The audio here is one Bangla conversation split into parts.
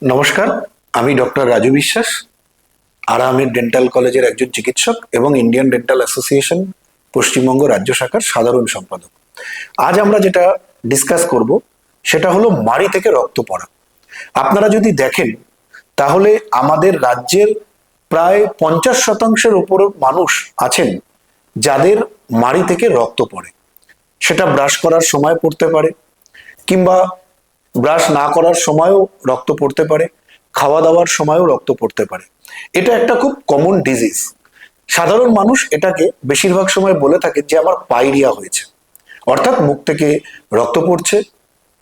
নমস্কার, আমি ডক্টর রাজু বিশ্বাস, আরামের ডেন্টাল কলেজের একজন চিকিৎসক এবং ইন্ডিয়ান ডেন্টাল অ্যাসোসিয়েশন পশ্চিমবঙ্গ রাজ্য শাখার সাধারণ সম্পাদক। আজ আমরা যেটা ডিসকাস করব সেটা হলো মাড়ি থেকে রক্ত পড়া। আপনারা যদি দেখেন তাহলে আমাদের রাজ্যের প্রায় 50% উপর মানুষ আছেন যাদের মাড়ি থেকে রক্ত পড়ে। সেটা ব্রাশ করার সময় পড়তে পারে, কিংবা ব্রাশ না করার সময়ও রক্ত পড়তে পারে, খাওয়া দাওয়ার সময়ও রক্ত পড়তে পারে। এটা একটা খুব কমন ডিজিজ। সাধারণ মানুষ এটাকে বেশিরভাগ সময় বলে থাকে যে আমার পাইরিয়া হয়েছে, অর্থাৎ মুখ থেকে রক্ত পড়ছে,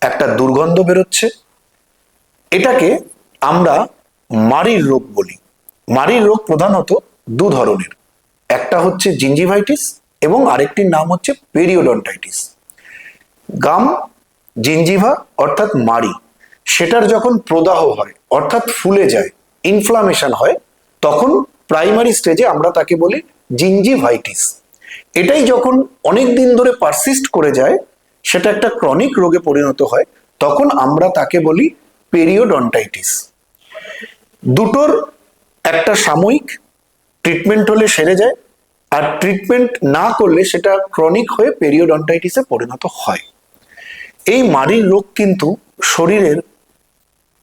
একটা দুর্গন্ধ বেরোচ্ছে। এটাকে আমরা মাড়ির রোগ বলি। মাড়ির রোগ প্রধানত দু ধরনের, একটা হচ্ছে জিঞ্জিভাইটিস এবং আরেকটির নাম হচ্ছে পেরিওডন্টাইটিস। গাম জিঞ্জিভা অর্থাৎ মাড়ি, সেটার যখন প্রদাহ হয় অর্থাৎ ফুলে যায়, ইনফ্লামেশন হয়, তখন প্রাইমারি স্টেজে আমরা তাকে বলি জিঞ্জিভাইটিস। এটাই যখন অনেক দিন ধরে পারসিস্ট করে যায়, সেটা একটা ক্রনিক রোগে পরিণত হয়, তখন আমরা তাকে বলি পেরিওডন্টাইটিস। দুটোর একটা সাময়িক ট্রিটমেন্ট হলে সেরে যায়, আর ট্রিটমেন্ট না করলে সেটা ক্রনিক হয়ে পেরিওডন্টাইটিসে পরিণত হয়। এই মাড়ির রোগ কিন্তু শরীরের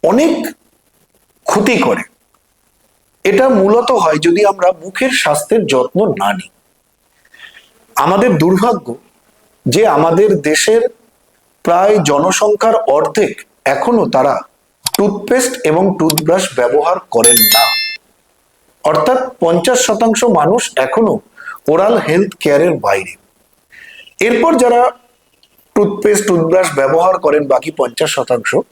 অনেক ক্ষতি করে। এটা মূলত হয় যদি আমরা মুখের স্বাস্থ্যের যত্ন না নিই। আমাদের দুর্ভাগ্য যে আমাদের দেশের প্রায় জনসংখ্যার অর্ধেক এখনো তারা টুথপেস্ট এবং টুথব্রাশ ব্যবহার করেন না। অর্থাৎ 50% মানুষ এখনো ওরাল হেলথ কেয়ারের বাইরে। এরপর যারা টুথপেস্ট টুথব্রাশ ব্যবহার করেন বাকি 50%,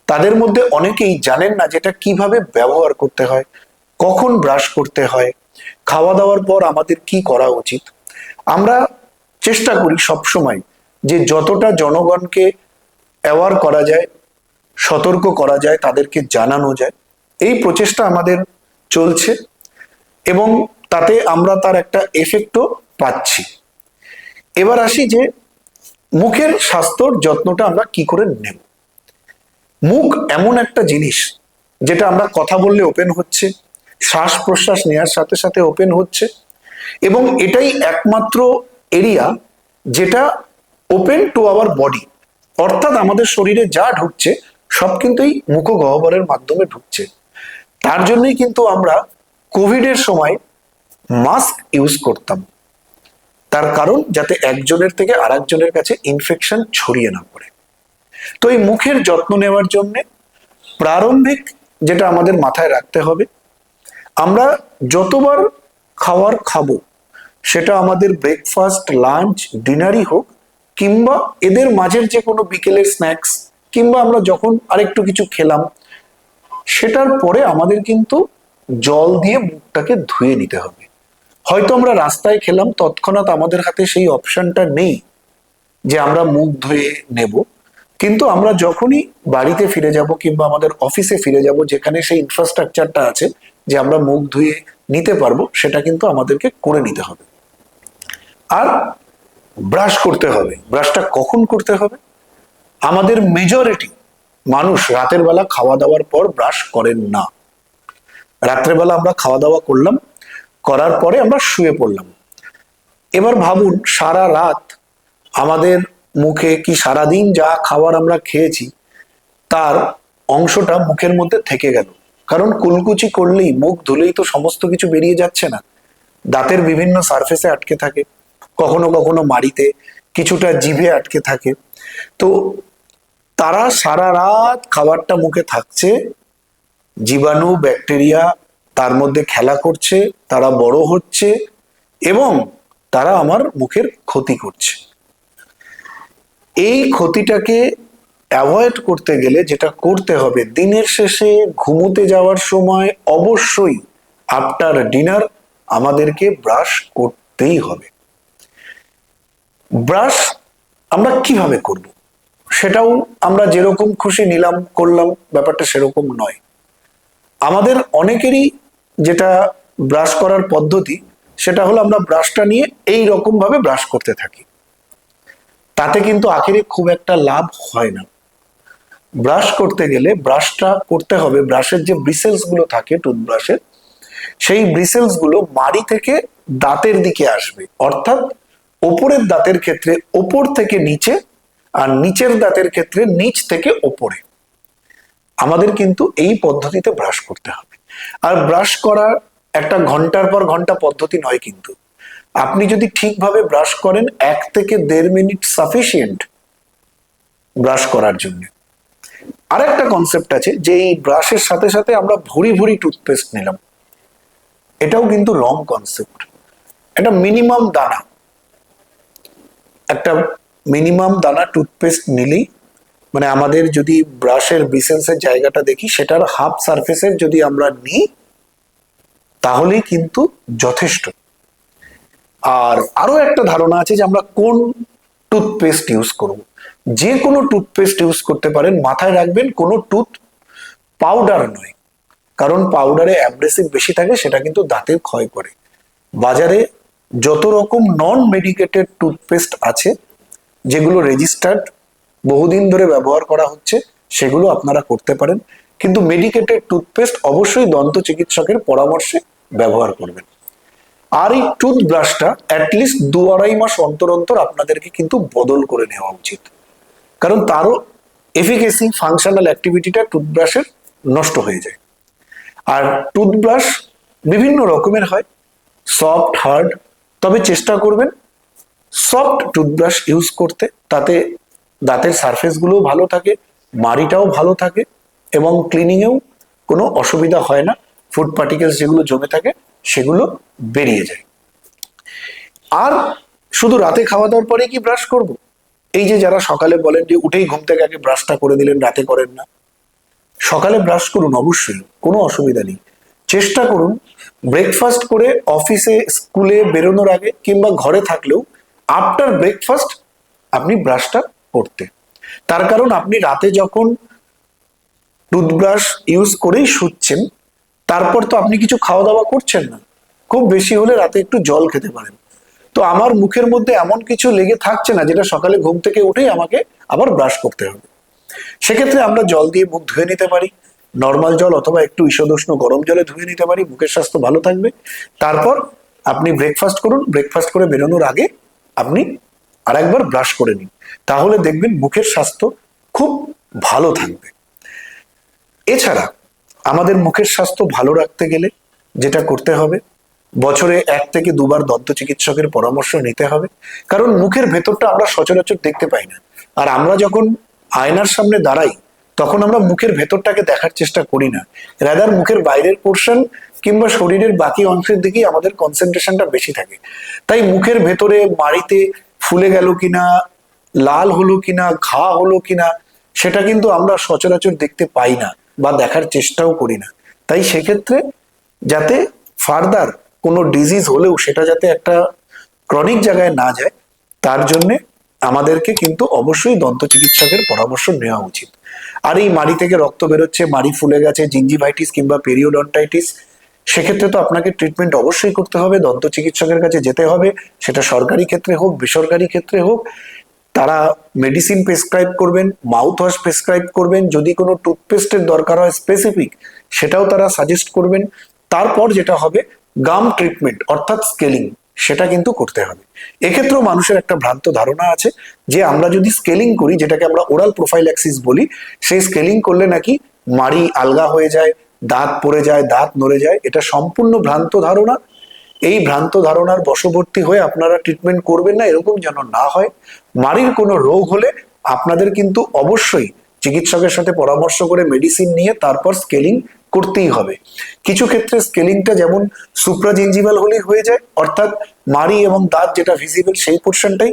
তাদের মধ্যে অনেকেই জানেন না যেটা কিভাবে ব্যবহার করতে হয়, কখন ব্রাশ করতে হয়, খাওয়া দাওয়ার পর আমাদের কি করা উচিত। আমরা চেষ্টা করি সবসময় যে যতটা জনগণকে অ্যাওয়ার করা যায়, সতর্ক করা যায়, তাদেরকে জানানো যায়, এই প্রচেষ্টা আমাদের চলছে এবং তাতে আমরা তার একটা এফেক্টও পাচ্ছি। এবার আসি যে মুখের স্বাস্থ্যর যত্নটা আমরা কি করে নেব। মুখ এমন একটা জিনিস যেটা আমরা কথা বললে ওপেন হচ্ছে, শ্বাস প্রশ্বাস নেওয়ার সাথে সাথে ওপেন হচ্ছে, এবং এটাই একমাত্র এরিয়া যেটা ওপেন টু আওয়ার বডি। অর্থাৎ আমাদের শরীরে যা ঢুকছে সব কিন্তু এই মুখগহ্বরের মাধ্যমে ঢুকছে। তার জন্যই কিন্তু আমরা কোভিডের সময় মাস্ক ইউজ করতাম, তার কারণ যাতে একজনের থেকে আরেকজনের কাছে ইনফেকশন ছড়িয়ে না পড়ে। তো এই মুখের যত্ন নেওয়ার জন্য প্রারম্ভিক যেটা আমাদের মাথায় রাখতে হবে, আমরা যতবার খাওয়ার খাবো, সেটা আমাদের ব্রেকফাস্ট, লাঞ্চ, ডিনারই হোক, কিংবা এদের মাঝের যে কোনো বিকেলের স্ন্যাক্স, কিংবা আমরা যখন আরেকটু কিছু খেলাম, সেটার পরে আমাদের কিন্তু জল দিয়ে মুখটাকে ধুয়ে নিতে হবে। হয়তো আমরা রাস্তায় খেলাম, তৎক্ষণাৎ আমাদের হাতে সেই অপশনটা নেই যে আমরা মুখ ধুয়ে নেব, কিন্তু আমরা যখনই বাড়িতে ফিরে যাব কিংবা আমাদের অফিসে ফিরে যাব, যেখানে সেই ইনফ্রাস্ট্রাকচারটা আছে যে আমরা মুখ ধুয়ে নিতে পারবো, সেটা কিন্তু আমাদেরকে করে নিতে হবে। আর ব্রাশ করতে হবে। ব্রাশটা কখন করতে হবে? আমাদের মেজরিটি মানুষ রাতের বেলা খাওয়া দাওয়ার পর ব্রাশ করেন না। রাত্রেবেলা আমরা খাওয়া দাওয়া করলাম, করার পরে আমরা শুয়ে পড়লাম। এবার ভাবুন, সারা রাত আমাদের মুখে কি সারাদিন যা খাবার আমরা খেয়েছি তার অংশটা মুখের মধ্যে থেকে গেল। কারণ কুলকুচি করলেই, মুখ ধুলেই তো সমস্ত কিছু বেরিয়ে যাচ্ছে না। দাঁতের বিভিন্ন সারফেসে আটকে থাকে, কখনো কখনো মাড়িতে, কিছুটা জিভে আটকে থাকে। তো তারা সারা রাত খাবারটা মুখে থাকছে, জীবাণু ব্যাকটেরিয়া তার মধ্যে খেলা করছে, তারা বড় হচ্ছে এবং তারা আমার মুখের ক্ষতি করছে। এই ক্ষতিটাকে অ্যাভয়েড করতে গেলে যেটা করতে হবে, দিনের শেষে ঘুমোতে যাওয়ার সময় অবশ্যই আফটার ডিনার আমাদেরকে ব্রাশ করতেই হবে। ব্রাশ আমরা কিভাবে করব সেটাও আমরা যেরকম খুশি নিলাম করলাম, ব্যাপারটা সেরকম নয়। আমাদের অনেকেরই যেটা ব্রাশ করার পদ্ধতি, সেটা হলো আমরা ব্রাশটা নিয়ে এই রকম ভাবে ব্রাশ করতে থাকি। তাতে কিন্তু আখেরে খুব একটা লাভ হয় না। ব্রাশ করতে গেলে ব্রাশটা করতে হবে, ব্রাশের যে ব্রিসেলস গুলো থাকে টুথব্রাশের, সেই ব্রিসেলস গুলো মাড়ি থেকে দাঁতের দিকে আসবে, অর্থাৎ ওপরের দাঁতের ক্ষেত্রে ওপর থেকে নিচে, আর নিচের দাঁতের ক্ষেত্রে নিচ থেকে ওপরে। আমাদের কিন্তু এই পদ্ধতিতে ব্রাশ করতে হবে। আর ব্রাশ করা একটা ঘন্টার পর ঘন্টা পদ্ধতি নয়, কিন্তু আপনি যদি ঠিকভাবে ব্রাশ করেন 1 থেকে 1.5 মিনিট সাফিসিয়েন্ট ব্রাশ করার জন্য। আর একটা কনসেপ্ট আছে যে এই ব্রাশের সাথে সাথে আমরা ভুরি ভুরি টুথপেস্ট নিলাম, এটাও কিন্তু রং কনসেপ্ট। একটা মিনিমাম দানা টুথপেস্ট নিলেই, মানে আমাদের যদি ব্রাশের ব্রিসেলসের জায়গাটা দেখি সেটার হাফ সারফেসের যদি আমরা নিই তাহলেই কিন্তু যথেষ্ট। আর আরো একটা ধারণা আছে যে আমরা কোন টুথপেস্ট ইউজ করব। যে কোনো টুথপেস্ট ইউজ করতে পারেন, মাথায় রাখবেন কোনো টুথ পাউডার নয়, কারণ পাউডারে অ্যাব্রেসিভ বেশি থাকে, সেটা কিন্তু দাঁতের ক্ষয় করে। বাজারে যত রকম নন মেডিকেটেড টুথপেস্ট আছে, যেগুলো রেজিস্টার্ড, বহুদিন ধরে ব্যবহার করা হচ্ছে, সেগুলো আপনারা করতে পারেন। কিন্তু মেডিকেটেড টুথপেস্ট অবশ্যই দন্ত চিকিৎসকের পরামর্শে ব্যবহার করবেন। আর এই টুথব্রাশটা অ্যাটলিস্ট 2-2.5 মাস অন্তর অন্তর আপনাদেরকে কিন্তু বদল করে নেওয়া উচিত, কারণ তারও এফিকেসি, ফাংশনাল অ্যাক্টিভিটিটা টুথব্রাশের নষ্ট হয়ে যায়। আর টুথব্রাশ বিভিন্ন রকমের হয়, সফট, হার্ড, তবে চেষ্টা করবেন সফট টুথব্রাশ ইউজ করতে, তাতে দাঁতের সারফেস গুলো ভালো থাকে, মাড়িটাও ভালো থাকে এবং ক্লিনিংয়েও কোনো অসুবিধা হয় না। ফুড পার্টিকেলস যেগুলো জমে থাকে সেগুলো বেরিয়ে যায়। আর শুধু রাতে খাওয়া দাওয়ার পরে কি ব্রাশ করব? এই যে যারা সকালে বলেন যে উঠেই ঘুম থেকে আগে ব্রাশটা করে দিলেন, রাতে করেন না, সকালে ব্রাশ করুন অবশ্যই, কোনো অসুবিধা নেই। চেষ্টা করুন ব্রেকফাস্ট করে অফিসে স্কুলে বেরোনোর আগে কিংবা ঘরে থাকলেও আফটার ব্রেকফাস্ট আপনি ব্রাশটা করতে। তার কারণ আপনি রাতে যখন টুথব্রাশ ইউজ করেই শুচ্ছেন, তারপর তো আপনি কিছু খাওয়া দাওয়া করছেন না, খুব বেশি হলে রাতে একটু জল খেতে পারেন। তো আমার মুখের মধ্যে এমন কিছু লেগে থাকছে না যেটা সকালে ঘুম থেকে উঠেই আমাকে আবার ব্রাশ করতে হবে। সেক্ষেত্রে আমরা জল দিয়ে মুখ ধুয়ে নিতে পারি, নর্মাল জল অথবা একটু ঈষদুষ্ণ গরম জলে ধুয়ে নিতে পারি, মুখের স্বাস্থ্য ভালো থাকবে। তারপর আপনি ব্রেকফাস্ট করুন, ব্রেকফাস্ট করে বেরোনোর আগে আপনি আরেকবার ব্রাশ করে নিন, তাহলে দেখবেন মুখের স্বাস্থ্য খুব ভালো থাকবে। এছাড়া আমাদের মুখের স্বাস্থ্য ভালো রাখতে গেলে যেটা করতে হবে, বছরে 1 থেকে 2 বার দন্ত চিকিৎসকের পরামর্শ নিতে হবে, কারণ মুখের ভেতরটা আমরা সচরাচর দেখতে পাই না। আর আমরা যখন আয়নার সামনে দাঁড়াই তখন আমরা মুখের ভেতরটাকে দেখার চেষ্টা করি না, রাদার মুখের বাইরের পোর্শন কিংবা শরীরের বাকি অংশের দিকেই আমাদের কনসেন্ট্রেশনটা বেশি থাকে। তাই মুখের ভেতরে মাড়িতে ফুলে গেল কিনা, লাল হলো কিনা, ঘা হলো কিনা, সেটা কিন্তু আমরা সচরাচর দেখতে পাই না বা দেখার চেষ্টাও করি না। তাই সেক্ষেত্রে যাতে ফার্দার কোনো ডিজিজ হলেও সেটা যাতে একটা ক্রনিক জায়গায় না যায়, তার জন্যে আমাদেরকে কিন্তু অবশ্যই দন্ত চিকিৎসকের পরামর্শ নেওয়া উচিত। আর এই মাড়ি থেকে রক্ত বেরোচ্ছে, মাড়ি ফুলে গেছে, জিঞ্জিভাইটিস কিংবা পেরিওডন্টাইটিস, সেক্ষেত্রে তো আপনাকে ট্রিটমেন্ট অবশ্যই করতে হবে, দন্ত চিকিৎসকের কাছে যেতে হবে, সেটা সরকারি ক্ষেত্রে হোক বেসরকারি ক্ষেত্রে হোক। তারা মেডিসিন প্রেসক্রাইব করবেন, মাউথ ওয়াশ প্রেসক্রাইব করবেন, যদি কোনো টুথপেস্টের দরকার হয় স্পেসিফিক সেটাও তারা সাজেস্ট করবেন। তারপর যেটা হবে গাম ট্রিটমেন্ট অর্থাৎ স্কেলিং, সেটা কিন্তু করতে হবে। এক্ষেত্রেও মানুষের একটা ভ্রান্ত ধারণা আছে যে আমরা যদি স্কেলিং করি, যেটাকে আমরা ওরাল প্রোফাইল্যাক্সিস বলি, সেই স্কেলিং করলে নাকি মাড়ি আলগা হয়ে যায়, দাঁত পড়ে যায়, দাঁত নড়ে যায়। এটা সম্পূর্ণ ভ্রান্ত ধারণা। এই ভ্রান্ত ধারণার বশবর্তী হয়ে আপনারা ট্রিটমেন্ট করবেন না, এরকম যেন না হয়। মাড়ির কোনো রোগ হলে আপনাদের কিন্তু অবশ্যই চিকিৎসকের সাথে পরামর্শ করে মেডিসিন নিয়ে তারপর স্কেলিং করতেই হবে। কিছু ক্ষেত্রে স্কেলিংটা যেমন সুপ্রাজিঞ্জিভাল হলেই হয়ে যায়, অর্থাৎ মাড়ি এবং দাঁত যেটা ভিজিবল সেই পোর্শনটাই,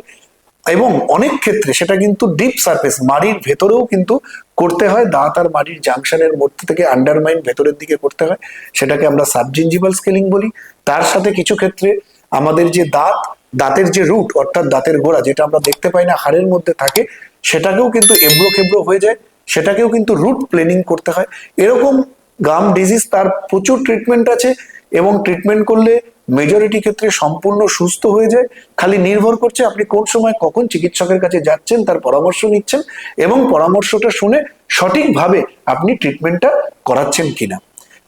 এবং অনেক ক্ষেত্রে সেটা কিন্তু ডিপ সারফেস মাড়ির ভেতরেও কিন্তু করতে হয়, দাঁত আর মাড়ির জাংশনের মধ্যে থেকে আন্ডারমাইন ভেতরের দিকে করতে হয়, সেটাকে আমরা সাবজিঞ্জিভাল স্কেলিং বলি। তার সাথে কিছু ক্ষেত্রে আমাদের যে দাঁতের যে রুট অর্থাৎ দাঁতের গোড়া, যেটা আমরা দেখতে পাই না হাড়ের মধ্যে থাকে, সেটাকেও কিন্তু এবড়ো খেবড়ো হয়ে যায়, সেটাকেও কিন্তু রুট প্লেনিং করতে হয়। এরকম গাম ডিজিজ তার প্রচুর ট্রিটমেন্ট আছে, এবং ট্রিটমেন্ট করলে মেজরিটি ক্ষেত্রে সম্পূর্ণ সুস্থ হয়ে যায়। খালি নির্ভর করছে আপনি কোন সময় কখন চিকিৎসকের কাছে যাচ্ছেন, তার পরামর্শ নিচ্ছেন এবং পরামর্শটা শুনে সঠিকভাবে আপনি ট্রিটমেন্টটা করাচ্ছেন কিনা।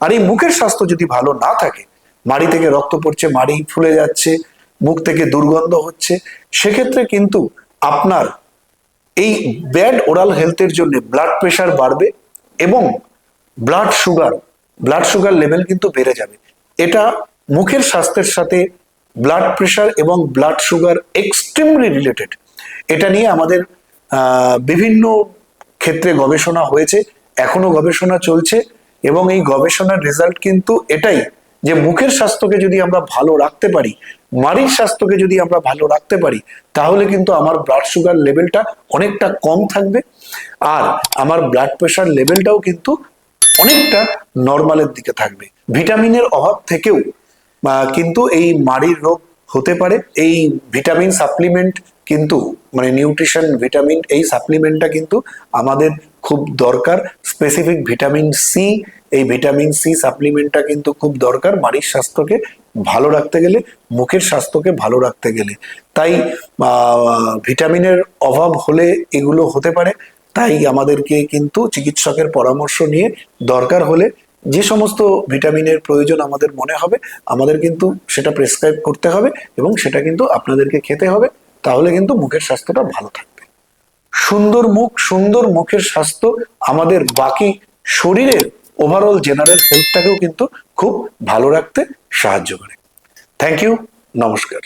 আর এই মুখের স্বাস্থ্য যদি ভালো না থাকে, মাড়ি থেকে রক্ত পড়ছে, মাড়ি ফুলে যাচ্ছে, মুখ থেকে দুর্গন্ধ হচ্ছে, সেক্ষেত্রে কিন্তু আপনার এই ব্যাড ওরাল হেলথের জন্য ব্লাড প্রেশার বাড়বে এবং ব্লাড সুগার লেভেল কিন্তু বেড়ে যাবে। এটা মুখের স্বাস্থ্যের সাথে ব্লাড প্রেশার এবং ব্লাড সুগার এক্সট্রিমলি রিলেটেড। এটা নিয়ে আমাদের বিভিন্ন ক্ষেত্রে গবেষণা হয়েছে, এখনো গবেষণা চলছে, এবং এই গবেষণার রেজাল্ট কিন্তু এটাই যে মুখের স্বাস্থ্যকে যদি আমরা ভালো রাখতে পারি, মাড়ির স্বাস্থ্যকে যদি আমরা ভালো রাখতে পারি, তাহলে কিন্তু আমার ব্লাড সুগার লেভেলটা অনেকটা কম থাকবে, আর আমার ব্লাড প্রেশার লেভেলটাও কিন্তু অনেকটা নর্মালের দিকে থাকবে। ভিটামিনের অভাব থেকেও কিন্তু এই মাড়ির রোগ হতে পারে। এই ভিটামিন সাপ্লিমেন্ট কিন্তু মানে নিউট্রিশন ভিটামিন, এই সাপ্লিমেন্টটা কিন্তু আমাদের খুব দরকার। স্পেসিফিক ভিটামিন সি, এই ভিটামিন সি সাপ্লিমেন্টটা কিন্তু খুব দরকার মাড়ির স্বাস্থ্যকে ভালো রাখতে গেলে, মুখের স্বাস্থ্যকে ভালো রাখতে গেলে। তাই ভিটামিনের অভাব হলে এগুলো হতে পারে। তাই আমাদেরকে কিন্তু চিকিৎসকের পরামর্শ নিয়ে দরকার হলে যে সমস্ত ভিটামিনের প্রয়োজন আমাদের মনে হবে, আমাদের কিন্তু সেটা প্রেসক্রাইব করতে হবে এবং সেটা কিন্তু আপনাদেরকে খেতে হবে। তাহলে কিন্তু মুখের স্বাস্থ্যটা ভালো থাকবে। সুন্দর মুখ, সুন্দর মুখের স্বাস্থ্য আমাদের বাকি শরীরের ওভারঅল জেনারেল হেলথটাকেও কিন্তু খুব ভালো রাখতে সাহায্য করে। থ্যাংক ইউ, নমস্কার।